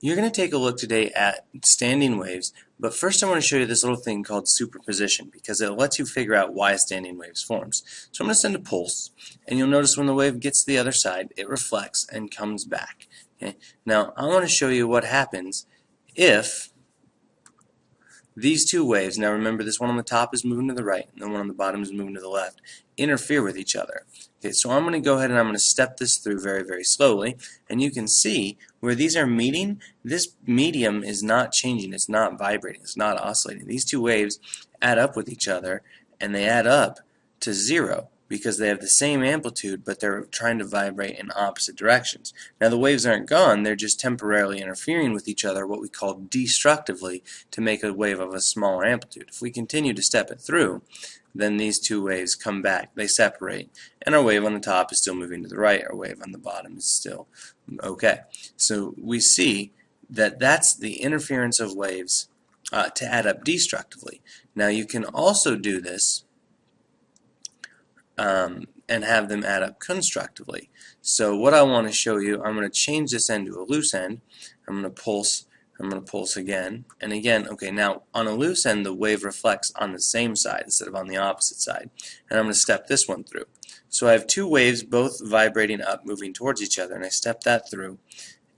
You're going to take a look today at standing waves, but first I want to show you this little thing called superposition because it lets you figure out why standing waves forms. So I'm going to send a pulse, and you'll notice when the wave gets to the other side, it reflects and comes back. Okay? Now I want to show you what happens if these two waves, now remember this one on the top is moving to the right and the one on the bottom is moving to the left, interfere with each other. Okay, so I'm going to go ahead and I'm going to step this through very, very slowly, and you can see where these are meeting, this medium is not changing, it's not vibrating, it's not oscillating. These two waves add up with each other, and they add up to 0 because they have the same amplitude, but they're trying to vibrate in opposite directions. Now the waves aren't gone, they're just temporarily interfering with each other, what we call destructively, to make a wave of a smaller amplitude. If we continue to step it through, then these two waves come back, they separate, and our wave on the top is still moving to the right, our wave on the bottom is still okay. So we see that that's the interference of waves to add up destructively. Now you can also do this and have them add up constructively. So what I want to show you, I'm going to change this end to a loose end. I'm going to pulse again and again. Okay, now on a loose end the wave reflects on the same side instead of on the opposite side, and I'm going to step this one through. So I have two waves both vibrating up, moving towards each other, and I step that through,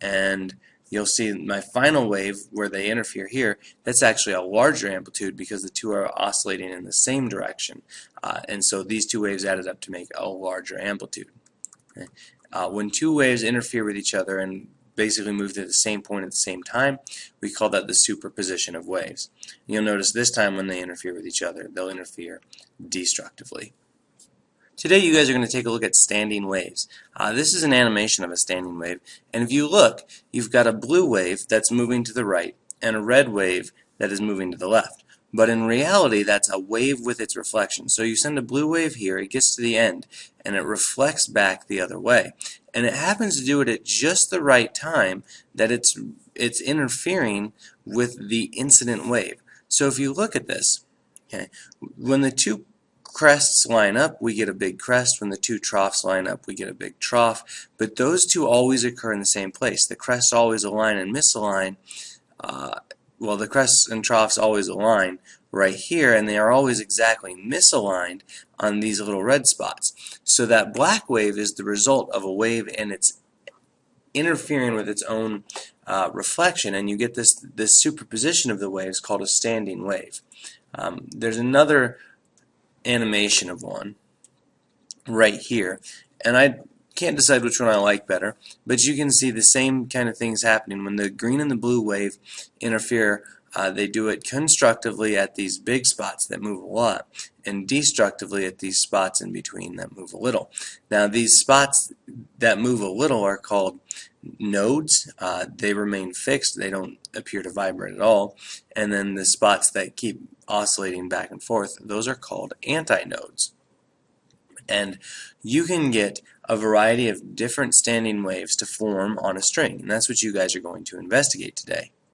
and you'll see my final wave where they interfere here, that's actually a larger amplitude because the two are oscillating in the same direction, and so these two waves added up to make a larger amplitude. Okay? When two waves interfere with each other and basically move to the same point at the same time, we call that the superposition of waves. And you'll notice this time when they interfere with each other, they'll interfere destructively. Today you guys are going to take a look at standing waves. This is an animation of a standing wave, and if you look, you've got a blue wave that's moving to the right and a red wave that is moving to the left. But in reality, that's a wave with its reflection. So you send a blue wave here, it gets to the end, and it reflects back the other way. And it happens to do it at just the right time that it's interfering with the incident wave. So if you look at this, okay, when the two crests line up, we get a big crest. When the two troughs line up, we get a big trough. But those two always occur in the same place. The crests always align and misalign. Well, the crests and troughs always align right here, and they are always exactly misaligned on these little red spots. So that black wave is the result of a wave and it's interfering with its own reflection, and you get this superposition of the waves called a standing wave. There's another animation of one right here, and I can't decide which one I like better, but you can see the same kind of things happening when the green and the blue wave interfere. They do it constructively at these big spots that move a lot and destructively at these spots in between that move a little. Now these spots that move a little are called nodes. They remain fixed, they don't appear to vibrate at all, and then the spots that keep oscillating back and forth, those are called antinodes. And you can get a variety of different standing waves to form on a string, and that's what you guys are going to investigate today.